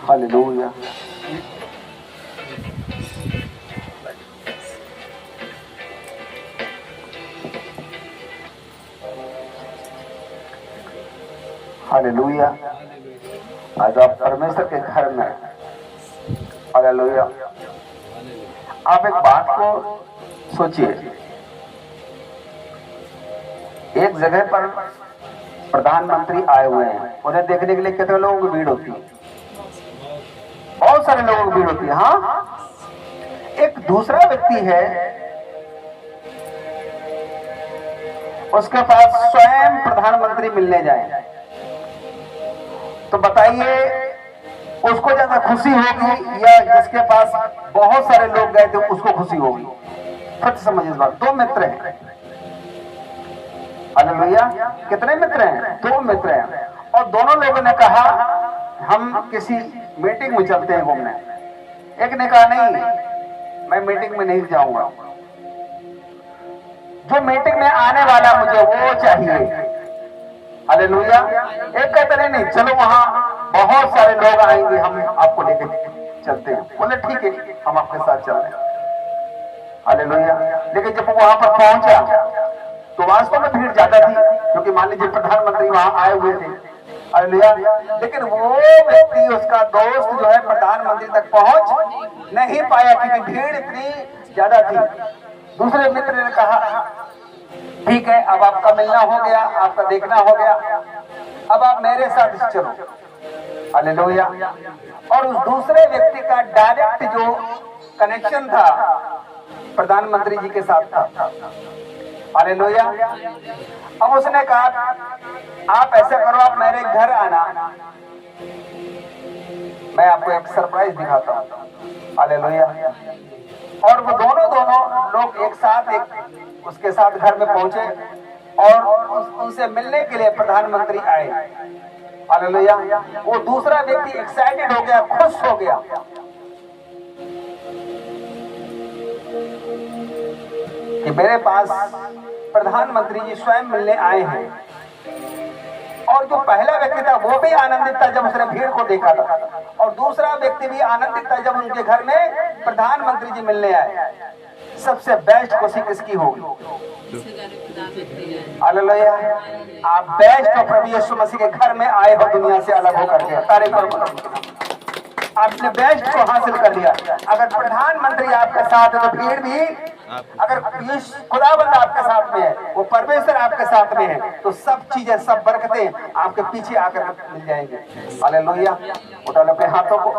Hallelujah. Hallelujah. आज आप परमेश्वर के घर में, हालेलुया। आप एक बात को सोचिए, एक जगह पर प्रधानमंत्री आए हुए हैं, उन्हें देखने के लिए कितने लोगों की भीड़ होती है? बहुत सारे लोगों की भीड़ होती है। हाँ, एक दूसरा व्यक्ति है, उसके पास स्वयं प्रधानमंत्री मिलने जाए, तो बताइए उसको ज्यादा खुशी होगी या जिसके पास बहुत सारे लोग गए थे उसको खुशी होगी? सच समझिए इस बात। दो मित्र हैं, हालेलुया। कितने मित्र हैं? दो मित्र हैं, और दोनों लोगों ने कहा हम किसी मीटिंग में चलते हैं घूमने। एक ने कहा नहीं, मैं मीटिंग में नहीं जाऊंगा, जो मीटिंग में आने वाला मुझे वो चाहिए। हालेलुया। एक कहते नहीं, चलो वहां बहुत सारे लोग आएंगे, हम आपको लेकर चलते हैं। बोले ठीक है, हम आपके साथ चल रहे हैं। हालेलुया। लेकिन जब वो वहां पर पहुंचा तो वास्तव में भीड़ ज्यादा थी, क्योंकि मान लीजिए प्रधानमंत्री वहां आए हुए थे। हालेलुया। लेकिन वो व्यक्ति, उसका दोस्त जो है, प्रधानमंत्री तक पहुंच नहीं पाया क्योंकि भीड़ इतनी ज्यादा थी। दूसरे मित्र ने कहा ठीक है, अब आपका मिलना हो गया, आपका देखना हो गया, अब आप मेरे साथ चलो। हालेलुया। और उस दूसरे व्यक्ति का डायरेक्ट जो कनेक्शन था प्रधानमंत्री जी के साथ था। हालेलुया। अब उसने कहा आप ऐसा करो, आप मेरे घर आना, मैं आपको एक सरप्राइज दिखाता हूँ। हालेलुया। और वो दोनों लोग एक साथ उसके साथ घर में पहुंचे और उनसे मिलने के लिए प्रधानमंत्री आए। हालेलुया। वो दूसरा व्यक्ति एक्साइटेड हो गया, खुश हो गया कि मेरे पास प्रधानमंत्री जी स्वयं मिलने आए हैं। और जो पहला व्यक्ति था वो भी आनंदित था जब उसने भीड़ को देखा था, और दूसरा व्यक्ति भी आनंदित था जब उनके घर में प्रधानमंत्री जी मिलने आए। सबसे बेस्ट खुशी किसकी होगी? हालेलुया। आप बेस्ट और प्रभु यीशु मसीह के घर में आए हो, दुनिया से अलग होकर के। तारीफ करो, आपने बेस्ट को हासिल कर लिया। अगर प्रधानमंत्री आपके साथ है तो भीड़ भी, अगर खुदावंद आपके साथ में है, वो परमेश्वर आपके साथ में है, तो सब चीजें, सब बरकतें आपके पीछे आकर मिल जाएंगे। हालेलुया। उठा लो अपने हाथों को।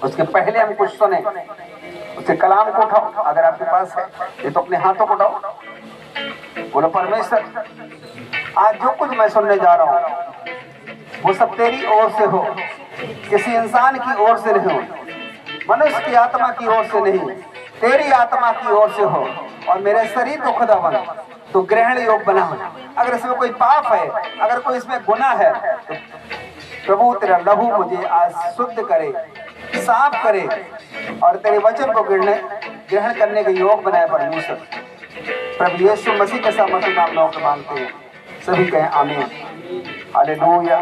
उसके पहले हम कुछ सुने, उसके कलाम को उठाओ, अगर आपके पास है ये तो अपने हाथों को उठाओ। बोलो परमेश्वर, आज जो कुछ मैं सुनने जा रहा हूँ वो सब तेरी ओर से हो, किसी इंसान की ओर से नहीं हो, मनुष्य की आत्मा की ओर से नहीं, तेरी आत्मा की ओर से हो। और मेरे शरीर को खुदावंद तो ग्रहण योग बना हो। अगर इसमें कोई पाप है, अगर कोई इसमें गुनाह है, तो प्रभु तेरा लहू मुझे आज शुद्ध करे, साफ करे, और तेरे वचन को ग्रहण करने के योग बनाए परमेश्वर। प्रभु यीशु मसीह के सामर्थ्य नाम में मांगते हैं, सभी कहें आमीन। हालेलुया।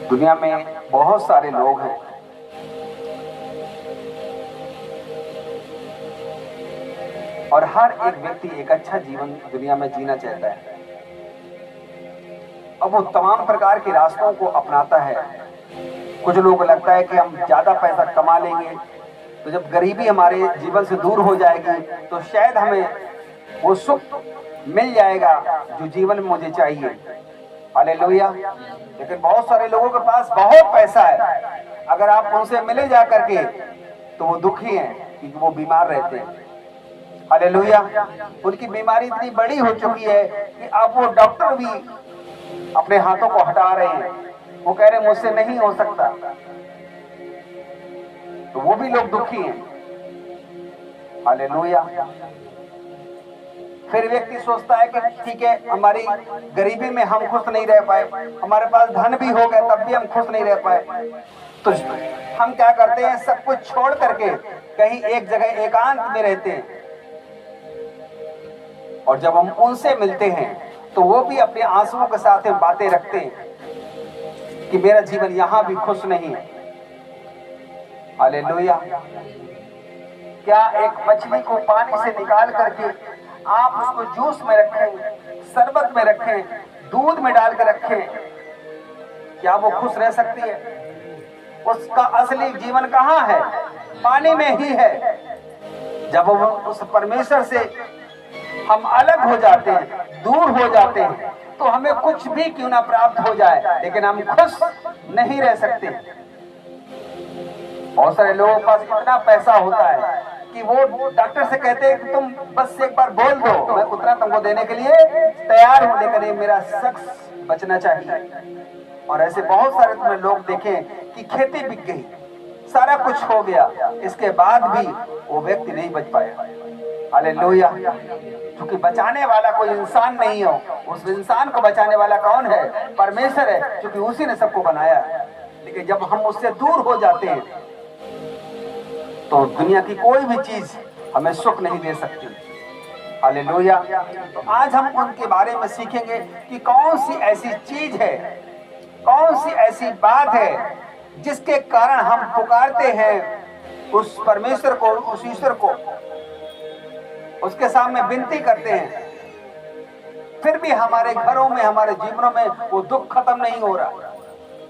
दुनिया में बहुत सारे लोग हैं, और हर एक व्यक्ति एक अच्छा जीवन दुनिया में जीना चाहता है। अब वो तमाम प्रकार के रास्तों को अपनाता है। कुछ लोगों को लगता है कि हम ज्यादा पैसा कमा लेंगे तो जब गरीबी हमारे जीवन से दूर हो जाएगी तो शायद हमें वो सुख मिल जाएगा जो जीवन में मुझे चाहिए। हालेलुया। लेकिन बहुत सारे लोगों के पास बहुत पैसा है, अगर आप उनसे मिले जा करके तो वो दुखी हैं क्योंकि वो बीमार रहते हैं। हालेलुया। उनकी बीमारी इतनी बड़ी हो चुकी है कि अब वो डॉक्टर भी अपने हाथों को हटा रहे हैं, वो कह रहे हैं मुझसे नहीं हो सकता, तो वो भी लोग दुखी हैं। हालेलुया। फिर व्यक्ति सोचता है कि ठीक है, हमारी गरीबी में हम खुश नहीं रह पाए, हमारे पास धन भी हो गया तब भी हम खुश नहीं रह पाए, तो हम क्या करते हैं, सब कुछ छोड़ करके कहीं एक जगह एकांत में रहते हैं। और जब हम उनसे मिलते हैं तो वो भी अपने आंसुओं के साथ बातें रखते हैं कि मेरा जीवन यहां भी खुश नहीं है। हालेलुया। क्या एक मछली को पानी से निकाल करके आप उसको जूस में रखें, शरबत में रखें, दूध में डाल कर रखें, क्या वो खुश रह सकती है? उसका असली जीवन कहाँ है? पानी में ही है। जब वो उस परमेश्वर से हम अलग हो जाते हैं, दूर हो जाते हैं, तो हमें कुछ भी क्यों ना प्राप्त हो जाए, लेकिन हम खुश नहीं रह सकते। बहुत सारे लोगों के पास इतना पैसा होता है कि वो डॉक्टर से कहते हैं कि तुम बस एक बार बोल दो, मैं उतना तुमको देने के लिए तैयार हूं, लेकिन ये मेरा शख्स बचना चाहिए। और ऐसे बहुत सारे तुम्हें लोग देखें कि खेती बिक गई, सारा कुछ हो गया, इसके बाद भी वो व्यक्ति नहीं बच पाया। हालेलुया। क्योंकि बचाने वाला कोई इंसान नहीं हो, उस इंसान को बचाने वाला कौन है? परमेश्वर है, क्योंकि उसी ने सबको बनाया है। लेकिन जब हम उससे दूर हो जाते हैं तो दुनिया की कोई भी चीज हमें सुख नहीं दे सकती। हालेलुया। तो आज हम उनके बारे में सीखेंगे कि कौन सी ऐसी चीज है, कौन सी ऐसी बात है जिसके कारण हम पुकारते हैं उस परमेश्वर को, उस ईश्वर को, उसके सामने विनती करते हैं, फिर भी हमारे घरों में, हमारे जीवनों में वो दुख खत्म नहीं हो रहा,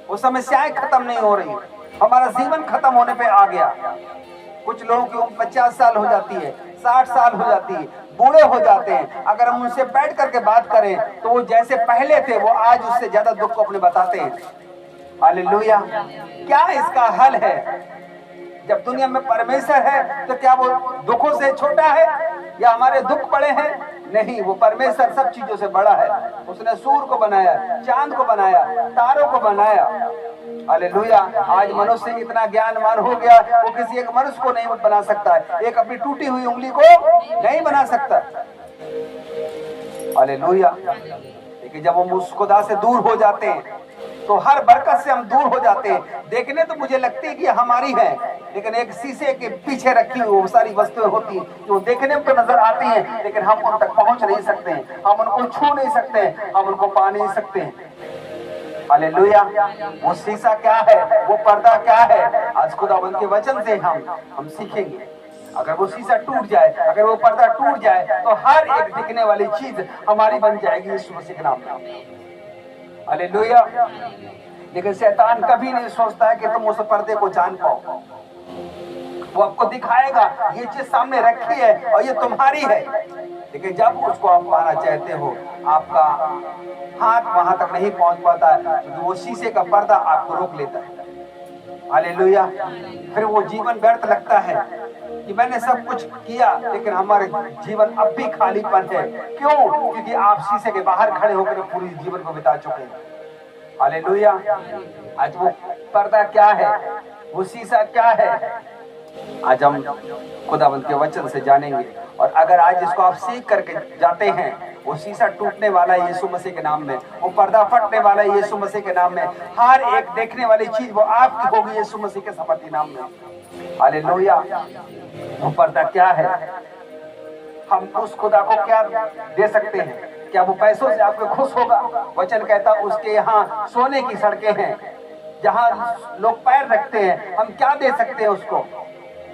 वो समस्याएं खत्म नहीं हो रही, हमारा जीवन खत्म होने पे आ गया। कुछ लोगों की उम्र 50 साल हो जाती है, 60 साल हो जाती है, बूढ़े हो जाते हैं। अगर हम उनसे बैठ करके बात करें तो वो जैसे पहले थे, वो आज उससे ज्यादा दुख को अपने बताते हैं। हालेलुया। क्या इसका हल है? जब दुनिया में परमेश्वर है तो क्या वो दुखों से छोटा है या हमारे दुख बड़े हैं? नहीं, वो परमेश्वर सब चीजों से बड़ा है। उसने सूर्य को बनाया, चांद को बनाया, तारों को बनाया। हालेलुया। आज मनुष्य इतना ज्ञानवान हो गया, वो किसी एक मनुष्य को नहीं बना सकता है, एक अपनी टूटी हुई उंगली को नहीं बना सकता। हालेलुया। लेकिन जब हम उस खुदा से दूर हो जाते हैं तो हर बरकत से हम दूर हो जाते हैं। देखने तो मुझे लगती है कि हमारी है, लेकिन एक शीशे के पीछे रखी हुई वो सारी वस्तुएं होती हैं जो देखने में तो नजर आती हैं, लेकिन हम उन तक पहुंच नहीं सकते, हम उनको छू नहीं सकते, हम उनको पा नहीं सकते। हालेलुया। वो शीशा क्या है, वो पर्दा क्या है, आज खुदावंद के वचन से हम सीखेंगे। अगर वो शीशा टूट जाए, अगर वो पर्दा टूट जाए, तो हर एक दिखने वाली चीज हमारी बन जाएगी यीशु मसीह के नाम में। हालेलुया। लेकिन शैतान कभी नहीं सोचता है कि तुम उस पर्दे को जान पाओ। वो आपको दिखाएगा ये चीज सामने रखी है और ये तुम्हारी है, लेकिन जब उसको आप पाना चाहते हो, आपका हाथ वहां तक नहीं पहुंच पाता है, क्योंकि वो शीशे का पर्दा आपको रोक लेता है। हालेलुया। फिर वो जीवन व्यर्थ लगता है कि मैंने सब कुछ किया, लेकिन हमारे जीवन अब भी खालीपन है। क्यों? क्योंकि आप शीशे के बाहर खड़े होकर पूरी जीवन को बिता चुके हैं। हालेलुया। आज वो पर्दा क्या है, वो शीशा क्या है, आज हम खुदावंद के वचन से जानेंगे। और अगर आज इसको आप सीख करके जाते हैं, वो शीशा टूटने वाला है यीशु मसीह के नाम में, वो पर्दा फटने वाला है यीशु मसीह के नाम में, हर एक देखने वाली चीज वो आपकी होगी यीशु मसीह के समर्थी नाम में। हालेलुया। वो पर्दा क्या है? हम उस खुदा को क्या दे सकते हैं? क्या वो पैसों से आपको खुश होगा? वचन कहता उसके यहाँ सोने की सड़कें हैं जहाँ लोग पैर रखते हैं। हम क्या दे सकते हैं उसको?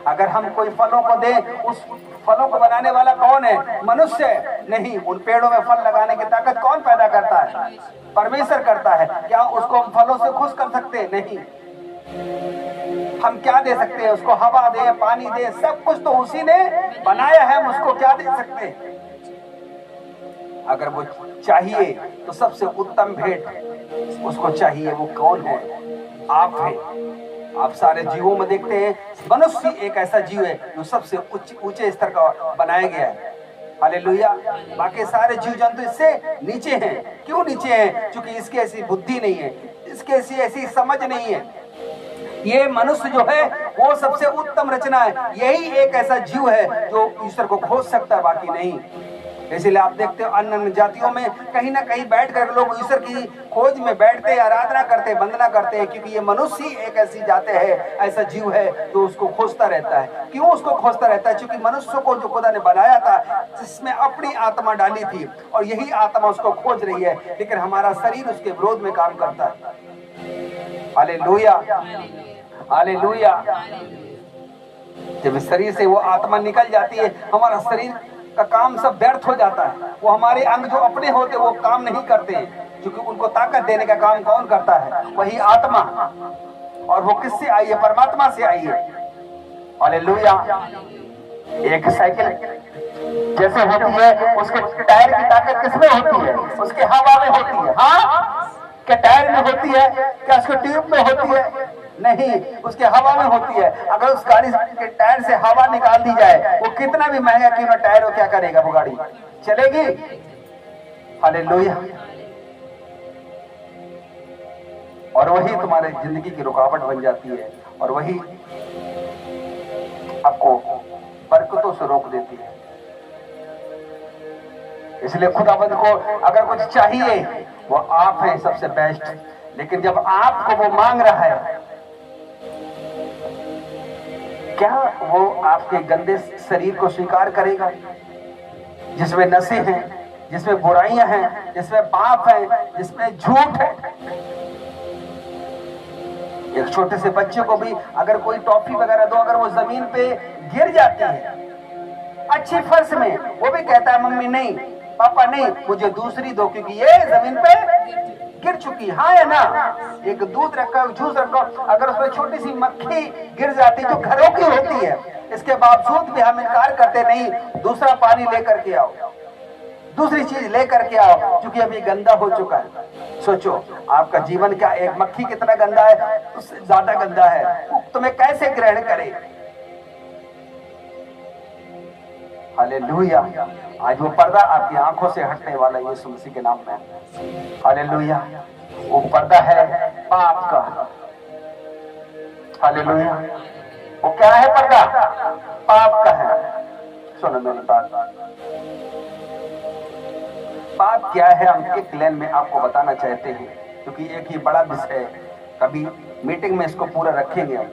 अगर हम कोई फलों को दें, उस फलों को बनाने वाला कौन है? मनुष्य नहीं। उन पेड़ों में फल लगाने की ताकत कौन पैदा करता है? परमेश्वर करता है। क्या उसको हम फलों से खुश कर सकते हैं? नहीं। हम क्या दे सकते हैं उसको? हवा दे, पानी दे, सब कुछ तो उसी ने बनाया है, हम उसको क्या दे सकते हैं? अगर वो चाहिए तो सबसे उत्तम भेंट उसको चाहिए। वो कौन है? आप हैं। आप सारे जीवों में देखते हैं मनुष्य एक ऐसा जीव है जो सबसे ऊंचे स्तर का बनाया गया है। हालेलुया। बाकी सारे जीव जंतु इससे नीचे हैं। क्यों नीचे हैं? क्योंकि इसकी ऐसी बुद्धि नहीं है, इसकी ऐसी समझ नहीं है। ये मनुष्य जो है वो सबसे उत्तम रचना है। यही एक ऐसा जीव है जो ईश्वर को खोज सकता है, बाकी नहीं। इसलिए आप देखते हो अन्य अन्य जातियों में कहीं ना कहीं बैठ कर लोग ईश्वर की खोज में बैठते, आराधना करते, वंदना करते हैं, क्योंकि ये मनुष्य ही एक ऐसी जाति है, ऐसा जीव है जो उसको खोजता रहता है। क्यों उसको खोजता रहता है? क्योंकि मनुष्य को जो खुदा ने बनाया था, जिसमें अपनी आत्मा डाली थी, और यही आत्मा उसको खोज रही है, लेकिन हमारा शरीर उसके विरोध में काम करता है। Hallelujah, hallelujah. जब शरीर से वो आत्मा निकल जाती है, हमारा शरीर का काम सब व्यर्थ हो जाता है। वो हमारे अंग जो अपने होते वो काम नहीं करते, क्योंकि उनको ताकत देने का काम कौन करता है? वही आत्मा। और वो किससे आई है? परमात्मा से आई है। हालेलुया। एक साइकिल जैसे होती है, उसके टायर की ताकत किसमें होती है? उसके हवा में होती है। हाँ, क्या टायर में होती है? क्या उसके ट्यूब में होती है? नहीं, उसके हवा में होती है। अगर उस गाड़ी के टायर से हवा निकाल दी जाए, वो कितना भी महंगा क्यों ना टायर हो, क्या करेगा? वो गाड़ी चलेगी? हालेलुया। और वही तुम्हारे जिंदगी की रुकावट बन जाती है, और वही आपको बरकतों से रोक देती है। इसलिए खुदाबंद को अगर कुछ चाहिए, वो आप है सबसे बेस्ट। लेकिन जब आपको वो मांग रहा है, क्या वो आपके गंदे शरीर को स्वीकार करेगा, जिसमें नशे हैं, जिसमें बुराइयां हैं, जिसमें पाप है, जिसमें झूठ है? एक छोटे से बच्चे को भी अगर कोई टॉफी वगैरह दो, अगर वो जमीन पे गिर जाती है अच्छी फर्श में, वो भी कहता है मम्मी नहीं, पापा नहीं, मुझे दूसरी दो, क्योंकि ये जमीन पे गिर चुकी। हाँ या ना? एक दूध रखा, जूस रखा, अगर उसमें छोटी सी मक्खी गिर जाती जो घरों की होती है, इसके बावजूद भी हम इनकार करते नहीं, दूसरा पानी लेकर के आओ, दूसरी चीज लेकर के आओ, क्योंकि अभी गंदा हो चुका है। सोचो आपका जीवन क्या, एक मक्खी कितना गंदा है, उससे ज्यादा गंदा है, तुम्हें कैसे ग्रहण करे? हालेलुया। आज वो पर्दा आपकी आंखों से हटने वाला यीशु मसीह के नाम में। हालेलुया। वो पर्दा है पाप का। हालेलुया। वो क्या है? पर्दा पाप का है। सुनो मेरी बात, पाप क्या है हम एक लाइन में आपको बताना चाहते हैं, क्योंकि एक ही बड़ा विषय है, कभी मीटिंग में इसको पूरा रखेंगे हम।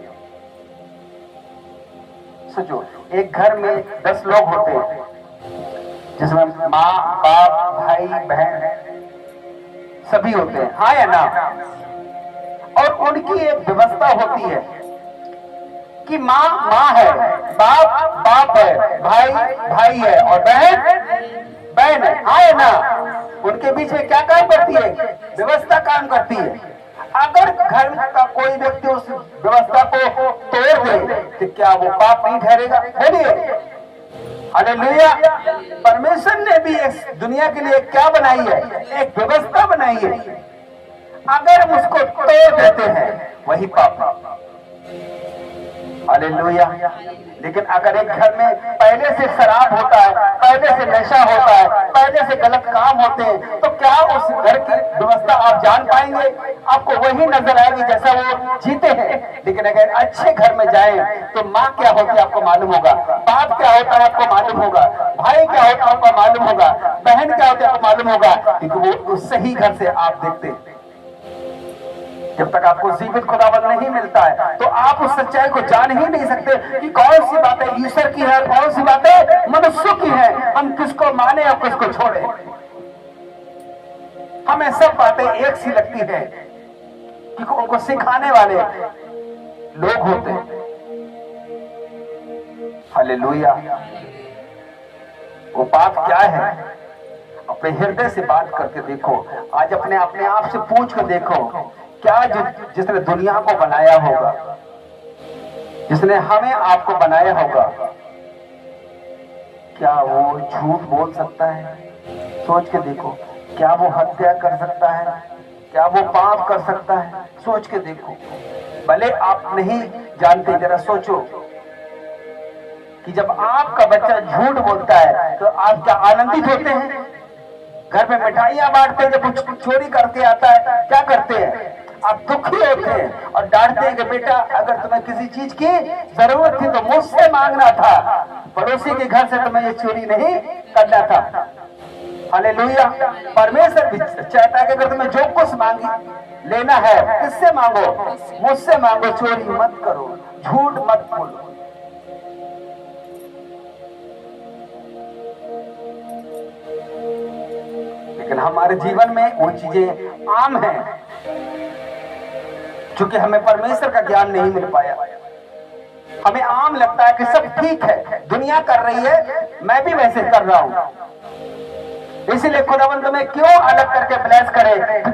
सोचो, एक घर में 10 लोग होते हैं, जिसमें माँ, बाप, भाई, बहन सभी होते हैं। हाँ या ना? और उनकी एक व्यवस्था होती है कि माँ माँ है, बाप बाप है, भाई भाई है, और बहन बहन है। हाँ या ना? उनके बीच में क्या काम करती है? व्यवस्था काम करती है। अगर घर का कोई व्यक्ति उस व्यवस्था को तोड़ दे, तो क्या वो पाप नहीं ठहरेगा? बोलिए हालेलुया। परमेश्वर ने भी इस दुनिया के लिए क्या बनाई है? एक व्यवस्था बनाई है। अगर हम उसको तोड़ देते हैं, वही पाप। हालेलुया। लेकिन अगर एक घर में पहले से शराब होता है, पहले से नशा होता है, पहले से गलत काम होते हैं, तो क्या उस घर की व्यवस्था आप जान पाएंगे? आपको वही नजर आएगी जैसा वो जीते हैं। लेकिन अगर अच्छे घर में जाएं, तो माँ क्या होती है आपको मालूम होगा, बाप क्या होता है आपको मालूम होगा, भाई क्या होता है आपको मालूम होगा, बहन क्या होती है आपको मालूम होगा, क्योंकि वो उस सही घर से आप देखते हैं। जब तक आपको जीवित खुदावंद नहीं मिलता है, तो आप उस सच्चाई को जान ही नहीं सकते कि कौन सी बातें ईश्वर की है, कौन सी बातें मनुष्य की है, हम किसको माने और किसको छोड़े। हमें सब बातें एक सी लगती है, क्योंकि उनको सिखाने वाले लोग होते हैं। हालेलुया। वो बात क्या है? अपने हृदय से बात करके देखो। आज अपने आप से पूछ कर देखो, क्या जिसने दुनिया को बनाया होगा, जिसने हमें आपको बनाया होगा, क्या वो झूठ बोल सकता है? सोच के देखो। क्या वो हत्या कर सकता है? क्या वो पाप कर सकता है? सोच के देखो। भले आप नहीं जानते, जरा सोचो कि जब आपका बच्चा झूठ बोलता है तो आप क्या आनंदित होते हैं? घर में मिठाइयां बांटते हैं, जब कुछ चोरी करके आता है क्या करते हैं? आप दुखी होते हैं और डांटते हैं कि बेटा अगर तुम्हें किसी चीज की जरूरत थी तो मुझसे मांगना था, पड़ोसी के घर से तुम्हें ये चोरी नहीं करना था। हालेलुया। परमेश्वर भी चाहता है कि अगर तुम्हें जो कुछ मांगी लेना है, किससे मांगो? मुझसे मांगो। चोरी मत करो, झूठ मत बोलो। लेकिन हमारे जीवन में वो चीजें आम हैं, क्योंकि हमें परमेश्वर का ज्ञान नहीं मिल पाया। हमें आम लगता है कि सब ठीक है, दुनिया कर रही है, मैं भी वैसे कर रहा हूं। इसीलिए खुदावंद में क्यों अलग करके ब्लेस करे?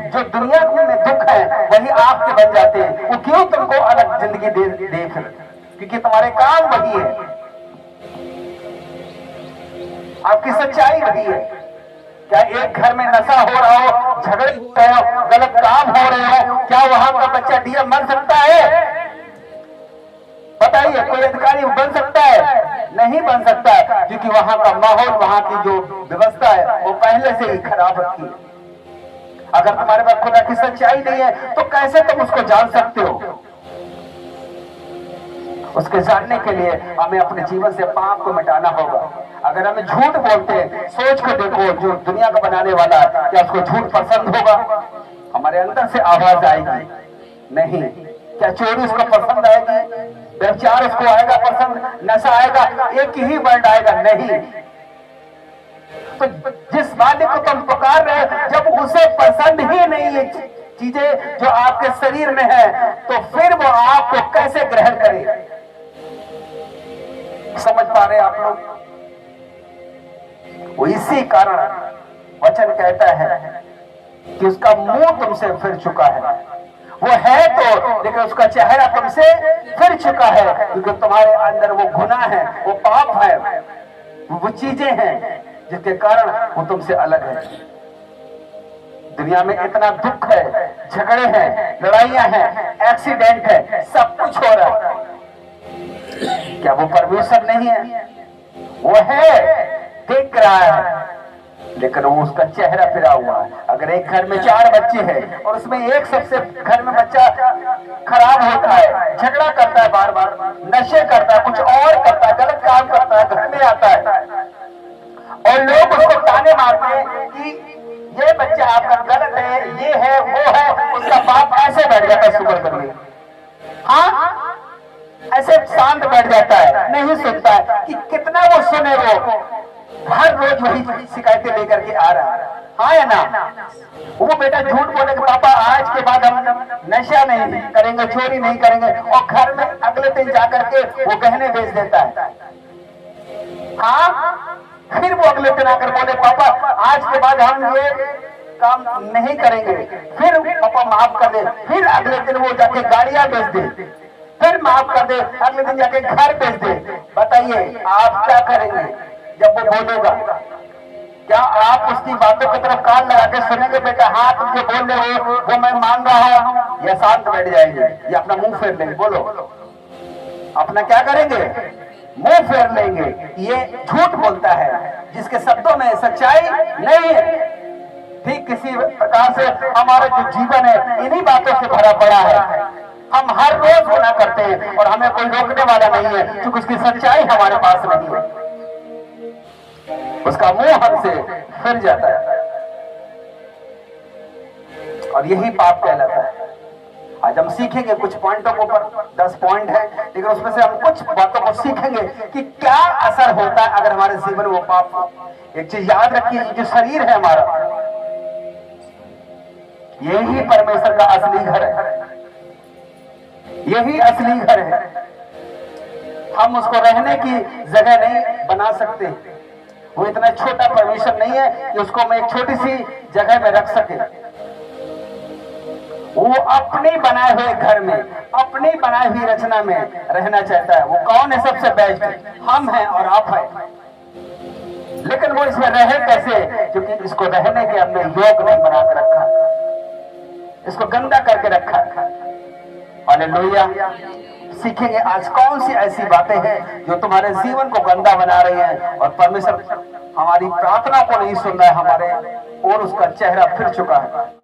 जो दुनिया में दुख है वही आपके बन जाते हैं। वो क्यों तुमको अलग जिंदगी देख? क्योंकि तुम्हारे काम वही है, आपकी सच्चाई वही है। क्या एक घर में नशा हो रहा हो, झगड़े हो रहे हो, गलत काम हो रहे हो, क्या वहां का बच्चा डीएम बन सकता है? बताइए, कोई अधिकारी बन सकता है? नहीं बन सकता, क्योंकि वहां का माहौल, वहां की जो व्यवस्था है वो पहले से ही खराब रखी है। अगर तुम्हारे पास खुदा की सच्चाई नहीं है तो कैसे तुम उसको जान सकते हो? उसके जानने के लिए हमें अपने जीवन से पाप को मिटाना होगा। अगर हमें झूठ बोलते हैं, सोच को देखो, जो दुनिया को बनाने वाला है, क्या उसको झूठ पसंद होगा? हमारे अंदर से आवाज आएगी, नहीं। क्या चोरी उसको पसंद आएगी? व्यभिचार उसको आएगा पसंद? नशा आएगा? एक ही वर्ड आएगा, नहीं। तो जिस मालिक को तुम पुकार रहे, जब उसे पसंद ही नहीं है चीजें जो आपके शरीर में है, तो फिर वो आपको कैसे ग्रहण करे? समझ पा रहे आप लोग? वो इसी कारण वचन कहता है कि उसका मुंह तुमसे फिर चुका है। वो है तो, लेकिन उसका चेहरा तुमसे फिर चुका है, क्योंकि तुम्हारे अंदर वो गुनाह है, वो पाप है, वो चीजें हैं जिसके कारण वो तुमसे अलग है। दुनिया में इतना दुख है, झगड़े हैं, लड़ाइयां हैं, एक्सीडेंट है, सब कुछ हो रहा है। क्या वो परमेश्वर नहीं है? वो है, देख रहा है, लेकिन वो उसका चेहरा फिरा हुआ है। अगर एक घर में 4 बच्चे हैं और उसमें एक सबसे घर में बच्चा खराब होता है, झगड़ा करता है, बार बार नशे करता है, कुछ और करता है, गलत काम करता है, घर में आता है और लोग उसको ताने मारते हैं कि ये बच्चा आपका गलत है, ये है, वो है, उसका बाप ऐसे बैठ जाता है, शुक्र करिए, हाँ, ऐसे शांत बैठ जाता है, नहीं सुनता है कि कितना वो सुने। वो हर रोज वही शिकायतें लेकर के आ रहा है, हाँ या ना? वो बेटा झूठ बोले कि पापा आज के बाद हम नशा नहीं करेंगे, चोरी नहीं करेंगे, और घर में अगले दिन जाकर के वो गहने बेच देता है। हाँ, फिर वो अगले दिन आकर बोले पापा आज के बाद हम ये काम नहीं करेंगे, फिर पापा माफ कर दे, फिर अगले दिन वो जाके गाड़ियां बेच दे, फिर माफ कर दे, अगले दिन जाके घर बेच दे। बताइए आप क्या करेंगे जब वो बोलेगा? क्या आप उसकी बातों की तरफ कान लगा के सुनेंगे? बेटा हाँ तुम जो बोल रहे हो वो मैं मान रहा हूं, या शांत बैठ जाएंगे, या अपना मुंह फेर लेंगे? बोलो, अपना क्या करेंगे? मुंह फेर लेंगे। ये झूठ बोलता है जिसके शब्दों में सच्चाई नहीं है। ठीक किसी प्रकार से हमारा जो जीवन है इन्हीं बातों से भरा पड़ा है। हम हर रोज गुनाह करते हैं और हमें कोई रोकने वाला नहीं है, क्योंकि उसकी सच्चाई हमारे पास नहीं है। उसका मुंह हमसे फिर जाता है और यही पाप कहलाता है। आज हम सीखेंगे कुछ पॉइंटों को, पर 10 पॉइंट है, लेकिन उसमें से हम कुछ बातों को सीखेंगे कि क्या असर होता है अगर हमारे जीवन में वो पाप। एक चीज याद रखिए, जो शरीर है हमारा, यही परमेश्वर का असली घर है, यही असली घर है। हम उसको रहने की जगह नहीं बना सकते। वो इतना छोटा परमेश्वर नहीं है कि उसको मैं एक छोटी सी जगह में रख सके। वो अपने बनाए हुए घर में, अपनी बनाई हुई रचना में रहना चाहता है। वो कौन है सबसे बेस्ट? हम हैं और आप हैं। लेकिन वो इसमें रहे कैसे? क्योंकि इसको रहने के हमने योग नहीं बना के रखा, इसको गंदा करके रखा। हालेलुया। सीखेंगे आज कौन सी ऐसी बातें हैं जो तुम्हारे जीवन को गंदा बना रही हैं, और परमेश्वर हमारी प्रार्थना को नहीं सुन रहा है हमारे, और उसका चेहरा फिर चुका है।